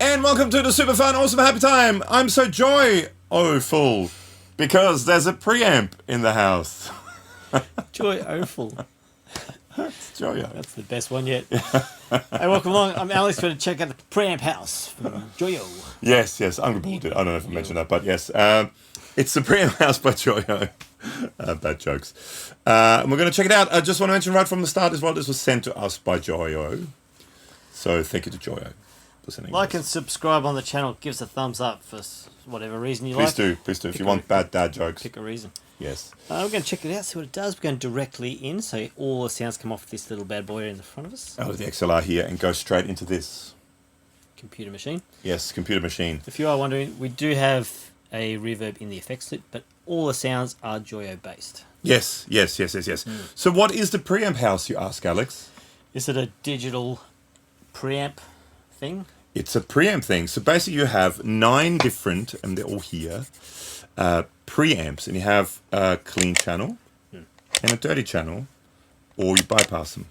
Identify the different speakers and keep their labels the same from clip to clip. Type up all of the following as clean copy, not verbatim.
Speaker 1: And welcome to the super fun, awesome, happy time. I'm so joy-o-full because there's a preamp in the house.
Speaker 2: Joy-o-full.
Speaker 1: It's Joyo.
Speaker 2: That's the best one yet. Hey, welcome along. I'm Alex. Going to check out the Preamp House from Joyo.
Speaker 1: Yes, I'm reported. I don't know if I mentioned that, but yes. It's the Preamp House by Joyo. Bad jokes. And we're going to check it out. I just want to mention right from the start as well, this was sent to us by Joyo. So thank you to Joyo for sending
Speaker 2: Like
Speaker 1: us.
Speaker 2: and subscribe on the channel. Give us a thumbs up for whatever reason you
Speaker 1: Please
Speaker 2: like.
Speaker 1: do. If you want bad dad jokes.
Speaker 2: Pick a reason.
Speaker 1: Yes.
Speaker 2: We're going to check it out, see what it does. We're going directly in, so all the sounds come off this little bad boy in the front of us.
Speaker 1: Out of the XLR here and go straight into this.
Speaker 2: Computer machine.
Speaker 1: Yes, computer machine.
Speaker 2: If you are wondering, we do have a reverb in the effects loop, but all the sounds are Joyo based.
Speaker 1: Yes. So what is the Preamp House, you ask, Alex?
Speaker 2: Is it a digital preamp thing?
Speaker 1: It's a preamp thing. So basically you have 9 different, and they're all here, preamps. And you have a clean channel and a dirty channel, or you bypass them.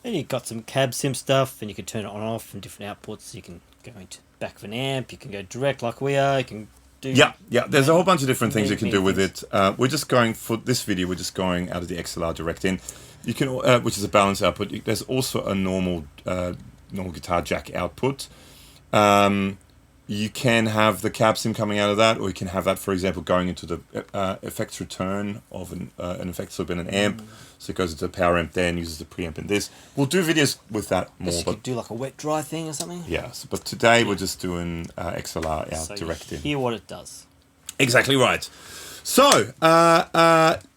Speaker 2: And you've got some Cabsim stuff, and you can turn it on and off from different outputs. You can go into back of an amp, you can go direct like we are, you can do...
Speaker 1: Yeah, there's a whole bunch of different things you can do with
Speaker 2: things.
Speaker 1: it. We're just going, for this video, we're just going out of the XLR direct in. You can, which is a balance output. There's also a normal guitar jack output. You can have the Cabsim coming out of that, or you can have that, for example, going into the effects return of an effects loop in an amp. So it goes into a power amp there and uses the preamp in this. We'll do videos with that more.
Speaker 2: You could do like a wet dry thing or something.
Speaker 1: Yes, but today we're just doing XLR out
Speaker 2: So
Speaker 1: direct in.
Speaker 2: hear what it does.
Speaker 1: Exactly right. So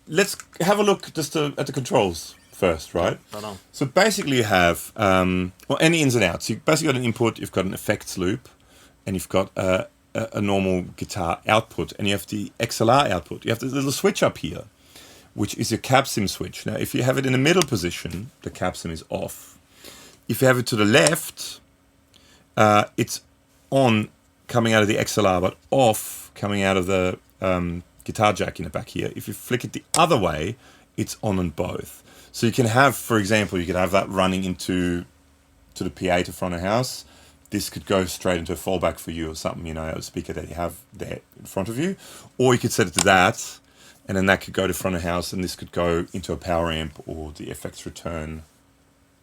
Speaker 1: let's have a look just at the controls first, right?
Speaker 2: Right on.
Speaker 1: So basically you have any ins and outs. You've basically got an input, you've got an effects loop, and you've got a normal guitar output, and you have the XLR output. You have the little switch up here, which is your Cabsim switch. Now, if you have it in the middle position, the Cabsim is off. If you have it to the left, it's on coming out of the XLR, but off coming out of the guitar jack in the back here. If you flick it the other way, it's on both. So you can have, for example, you could have that running into the PA to front of house. This could go straight into a fallback for you or something, a speaker that you have there in front of you. Or you could set it to that, and then that could go to front of house, and this could go into a power amp or the effects return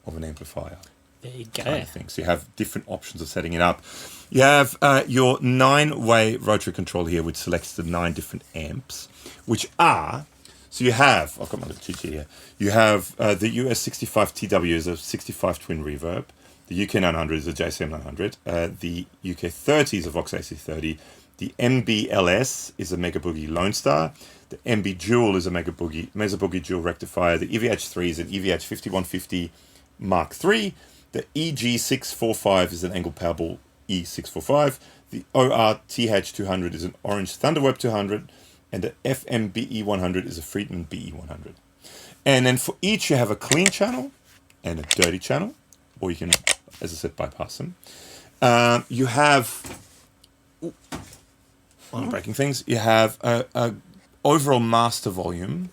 Speaker 1: of an amplifier.
Speaker 2: There you go.
Speaker 1: Kind of thing. So you have different options of setting it up. You have your 9-way rotary control here, which selects the 9 different amps, which are... So you have... I've got my little cheat sheet here. You have the US 65 TW is a 65 twin reverb. The UK 900 is a JCM 900. The UK 30 is a Vox AC30. The MBLS is a Mega Boogie Lone Star. The MB Dual is a Mesa Boogie Dual Rectifier. The EVH3 is an EVH 5150 Mark III. The EG645 is an Angle Powerball E645. The ORTH 200 is an Orange Thunderweb 200. And the FMBE 100 is a Friedman BE 100. And then for each you have a clean channel and a dirty channel, or you can, as I said, bypass them. You have, I'm breaking things, you have a overall master volume,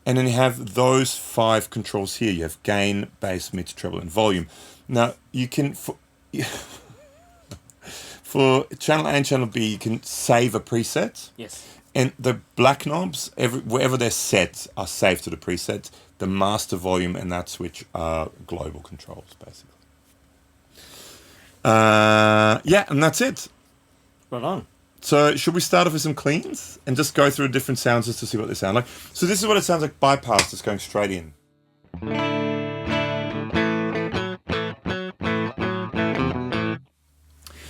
Speaker 1: and then you have those 5 controls here. You have gain, bass, mid, treble, and volume. Now, you can, for channel A and channel B, you can save a preset.
Speaker 2: Yes.
Speaker 1: And the black knobs, wherever they're set, are saved to the preset. The master volume and that switch are global controls, basically. And that's it.
Speaker 2: Right on.
Speaker 1: So should we start off with some cleans and just go through different sounds just to see what they sound like? So this is what it sounds like bypass, just going straight in.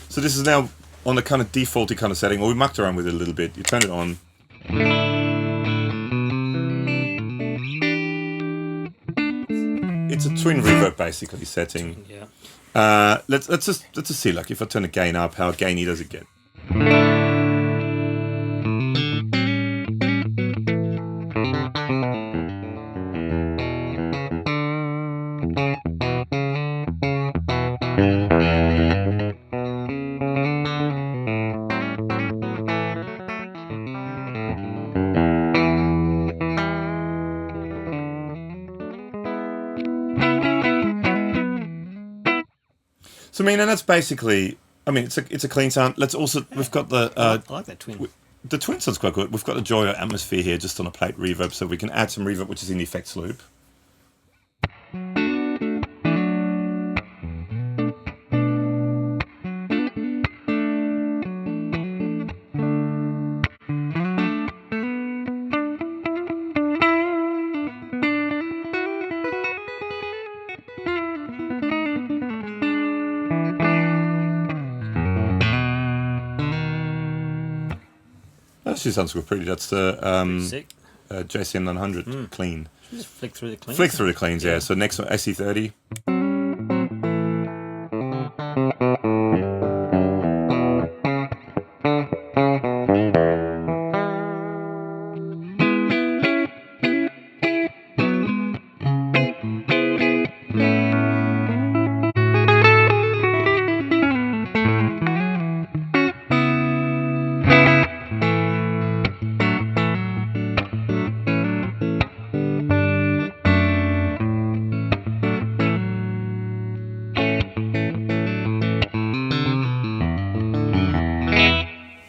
Speaker 1: So this is now on the kind of defaulty kind of setting, or we mucked around with it a little bit. You turn it on. It's a twin reverb basically setting.
Speaker 2: Yeah.
Speaker 1: Let's just see, like if I turn the gain up, how gainy does it get? So I mean, and that's basically I mean, it's a clean sound. Let's also, we've got the...
Speaker 2: I like that twin.
Speaker 1: The twin sound's quite good. We've got the Joyo atmosphere here just on a plate reverb, so we can add some reverb, which is in the effects loop. That actually sounds quite pretty. That's the
Speaker 2: Sick.
Speaker 1: JCM 900 clean.
Speaker 2: Should we just flick through the cleans?
Speaker 1: Flick through the cleans, yeah. So next one, AC30.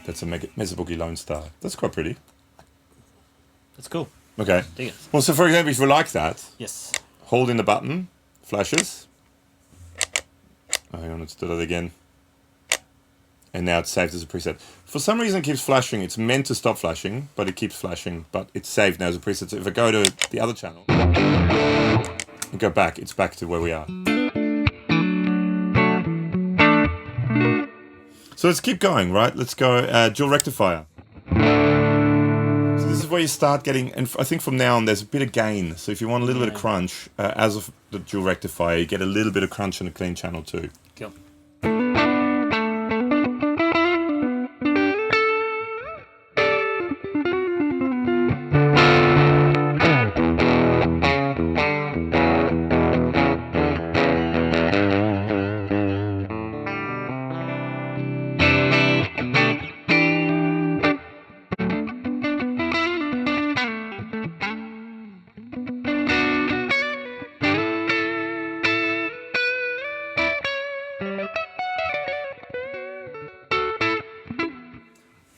Speaker 1: That's a Mesa Boogie Lone Star. That's quite pretty.
Speaker 2: That's cool.
Speaker 1: Okay.
Speaker 2: Dig it.
Speaker 1: Well, so for example, if you like that,
Speaker 2: Yes.
Speaker 1: hold in the button, flashes. Oh, hang on, let's do that again. And now it's saved as a preset. For some reason it keeps flashing. It's meant to stop flashing, but it keeps flashing. But it's saved now as a preset. So if I go to the other channel and go back, it's back to where we are. So let's keep going, right? Let's go dual rectifier. So this is where you start getting, and I think from now on there's a bit of gain. So if you want a little bit of crunch, as of the dual rectifier, you get a little bit of crunch on the clean channel too.
Speaker 2: Cool.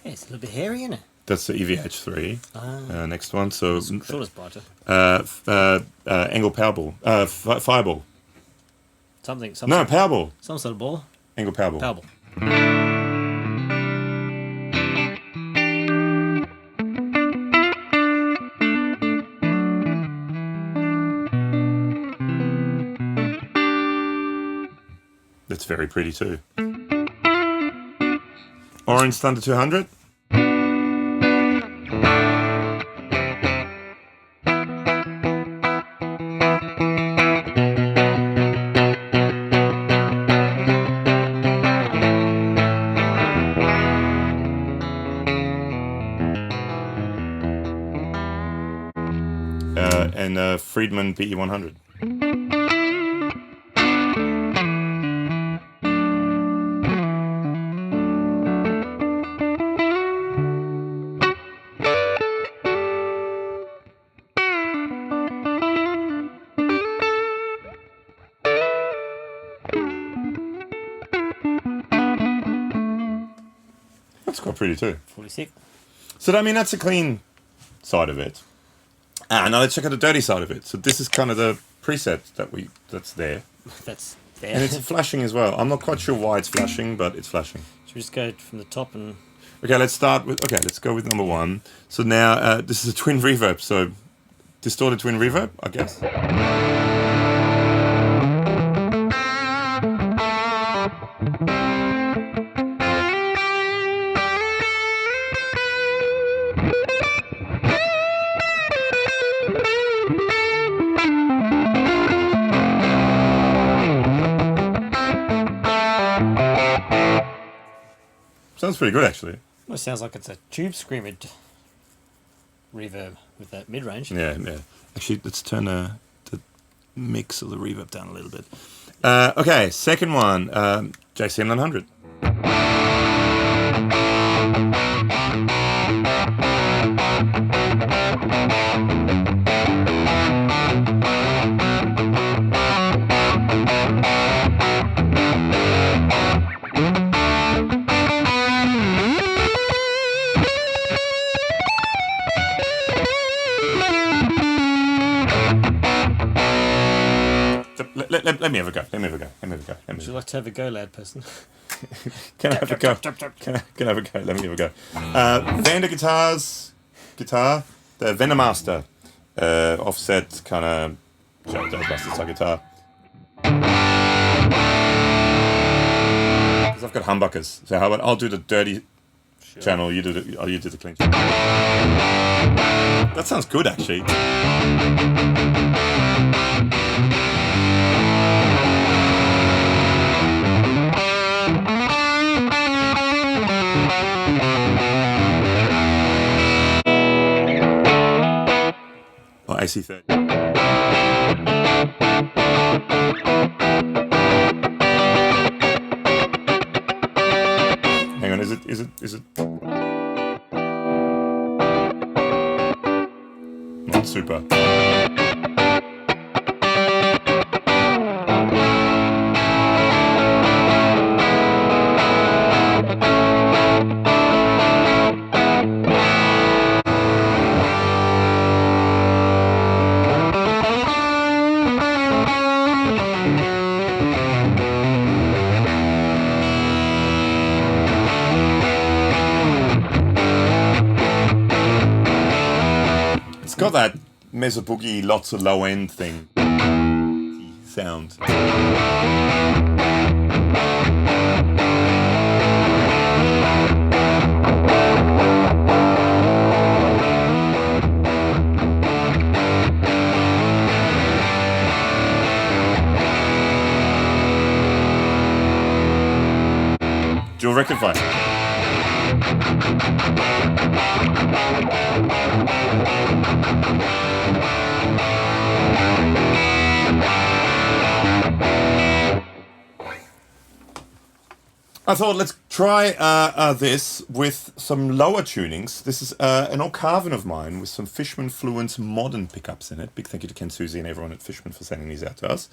Speaker 2: Yeah, it's a little bit hairy, isn't it?
Speaker 1: That's the EVH3. Next one. So
Speaker 2: Short as brighter.
Speaker 1: angle Powerball. Fireball.
Speaker 2: Something.
Speaker 1: No, Powerball.
Speaker 2: Some sort of ball.
Speaker 1: Angle Powerball.
Speaker 2: Powerball.
Speaker 1: That's very pretty too. Orange Thunder 200. And Friedman BE 100. That's quite pretty too.
Speaker 2: 46.
Speaker 1: So I mean, that's a clean side of it. Now let's check out the dirty side of it. So this is kind of the preset that's there.
Speaker 2: That's there.
Speaker 1: And it's flashing as well. I'm not quite sure why it's flashing, but it's flashing.
Speaker 2: Should we just go from the top and...
Speaker 1: Okay, let's go with number one. So now this is a twin reverb. So distorted twin reverb, I guess. Sounds pretty good, actually.
Speaker 2: Well, it sounds like it's a tube screamer reverb with that mid-range.
Speaker 1: Yeah. Actually, let's turn the mix of the reverb down a little bit. Okay, second one, JCM 900. Let me have a go. Let me have a go. Let me have a go.
Speaker 2: Would you like to have a go, lad person?
Speaker 1: Can I have a go? Can I have a go? Let me have a go. Vander guitar, the VanderMaster, offset kind of Jazzmaster style guitar. Because I've got humbuckers, so how about I'll do the dirty channel, you do the clean. That sounds good, actually. Oh, AC30. Hang on, is it? Not super. It's got that mezzo boogie, lots of low end thing sound. Dual rectifier. I thought let's try this with some lower tunings. This is an old Carvin of mine with some Fishman Fluence modern pickups in it. Big thank you to Ken Susie and everyone at Fishman for sending these out to us.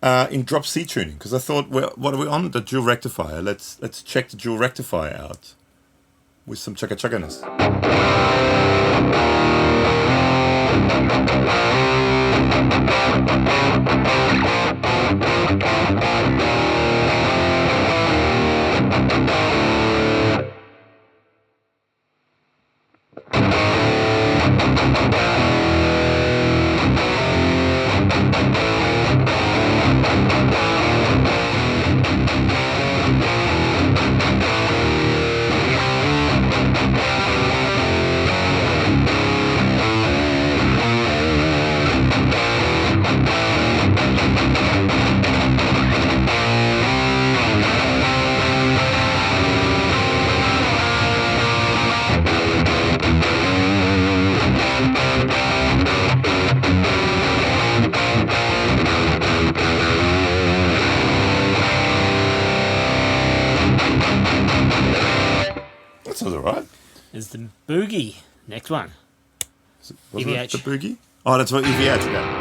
Speaker 1: In drop C tuning, because I thought, well, what are we on? The dual rectifier. Let's check the dual rectifier out with some chugga-chugganess. That sounds alright.
Speaker 2: Is the boogie. Next one.
Speaker 1: Wasn't it the boogie? Oh, that's what EVH again.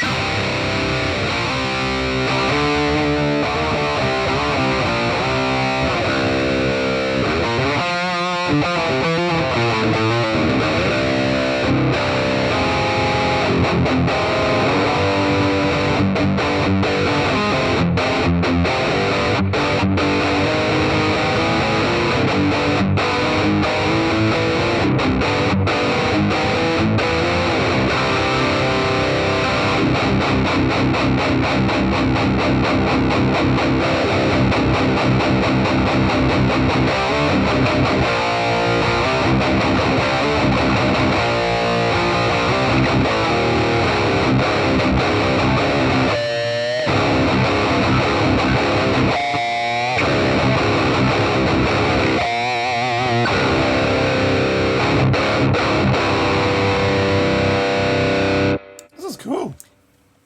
Speaker 1: This is cool.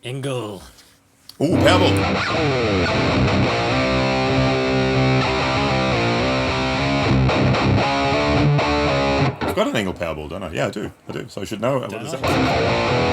Speaker 2: Engel.
Speaker 1: Ooh, Pebble. I've got an Engel Powerball, don't I? Yeah, I do. So I should know what is that.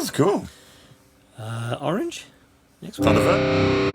Speaker 1: was cool.
Speaker 2: Orange. Next one.
Speaker 1: Thunderbird.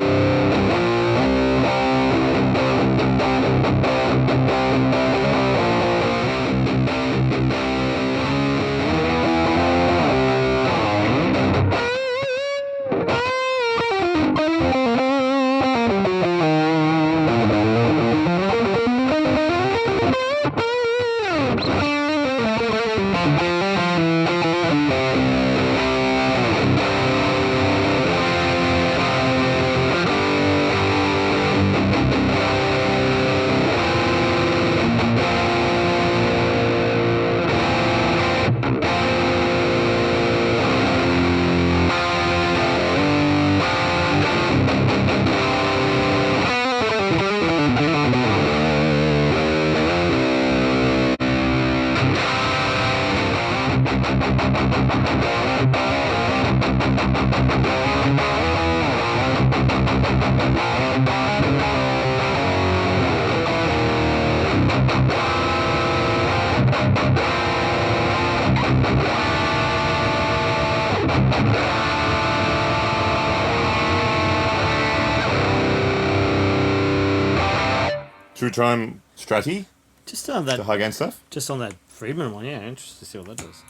Speaker 1: True Time Stratty,
Speaker 2: Just on that.
Speaker 1: the high gain stuff.
Speaker 2: Just on that Friedman one, yeah. Interested to see what that does.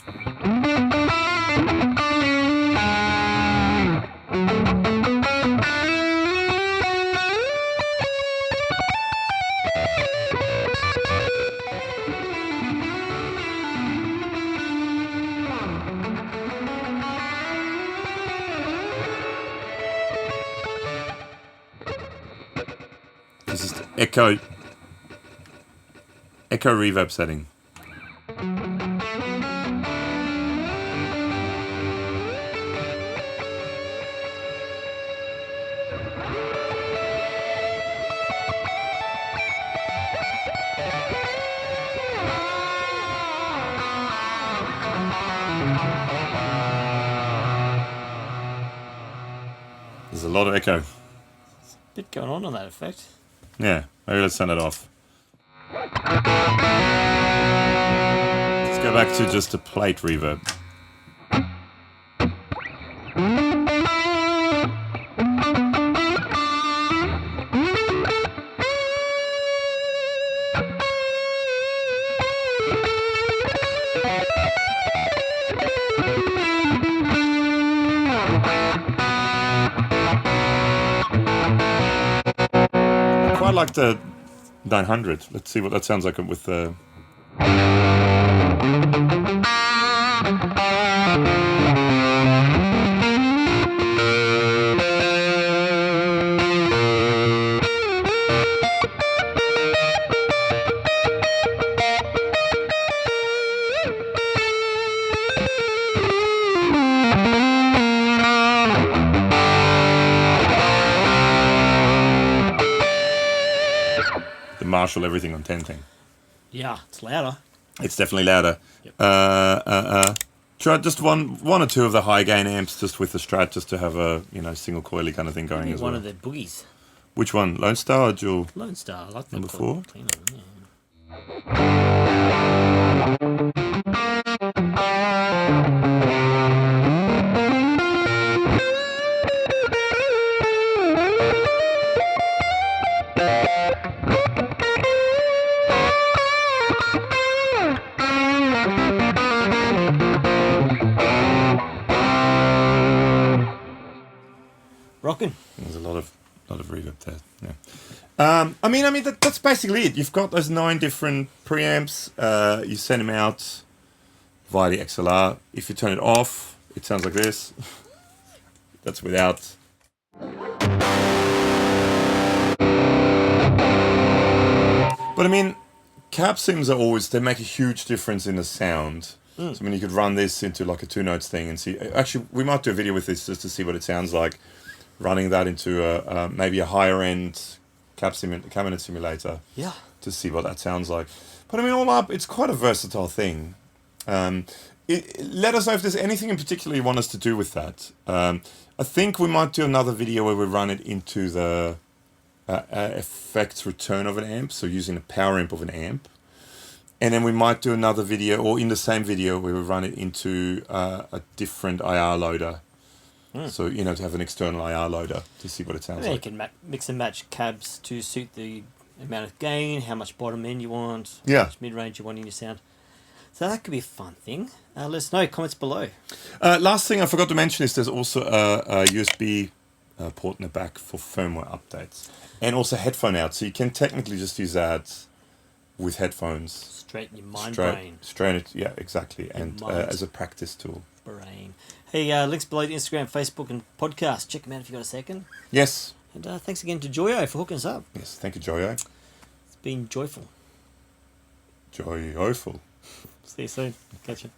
Speaker 1: This is the echo reverb setting. There's a lot of echo.
Speaker 2: Bit going on that effect.
Speaker 1: Yeah, maybe let's turn it off. Let's go back to just a plate reverb. I quite like the 900. Let's see what that sounds like with the... Marshall everything on 10 thing.
Speaker 2: Yeah, it's louder.
Speaker 1: It's definitely louder.
Speaker 2: Yep.
Speaker 1: Try just one or two of the high gain amps just with the Strat, just to have a single coily kind of thing going as well.
Speaker 2: One of the boogies.
Speaker 1: Which one? Lone Star or Dual?
Speaker 2: Lone Star. I like that.
Speaker 1: Number 4.
Speaker 2: Clean one, yeah. Rocking.
Speaker 1: There's a lot of reverb there. Yeah. I mean that's basically it. You've got those 9 different preamps. You send them out via the XLR. If you turn it off, it sounds like this. That's without. But I mean, Cabsims are always, they make a huge difference in the sound. So I mean, you could run this into like a 2-notes thing and see. Actually, we might do a video with this just to see what it sounds like. Running that into maybe a higher end cabinet simulator,
Speaker 2: Yeah.
Speaker 1: to see what that sounds like. But I mean, all up, it's quite a versatile thing. Let us know if there's anything in particular you want us to do with that. I think we might do another video where we run it into the effects return of an amp, so using the power amp of an amp. And then we might do another video, or in the same video, we will run it into a different IR loader. So, to have an external IR loader to see what it sounds
Speaker 2: Yeah,
Speaker 1: like.
Speaker 2: you can mix and match cabs to suit the amount of gain, how much bottom end you want,
Speaker 1: Yeah.
Speaker 2: how much mid-range you want in your sound. So that could be a fun thing. Let us know, comments below.
Speaker 1: Last thing I forgot to mention is there's also a USB port in the back for firmware updates. And also headphone out. So you can technically just use that with headphones.
Speaker 2: Straight in your brain.
Speaker 1: Straight, yeah, exactly. And as a practice tool.
Speaker 2: Brain. Hey, links below to Instagram, Facebook, and podcast. Check them out if you've got a second.
Speaker 1: Yes.
Speaker 2: And thanks again to Joyo for hooking us up.
Speaker 1: Yes, thank you, Joyo.
Speaker 2: It's been joyful.
Speaker 1: Joyful.
Speaker 2: See you soon. Catch you.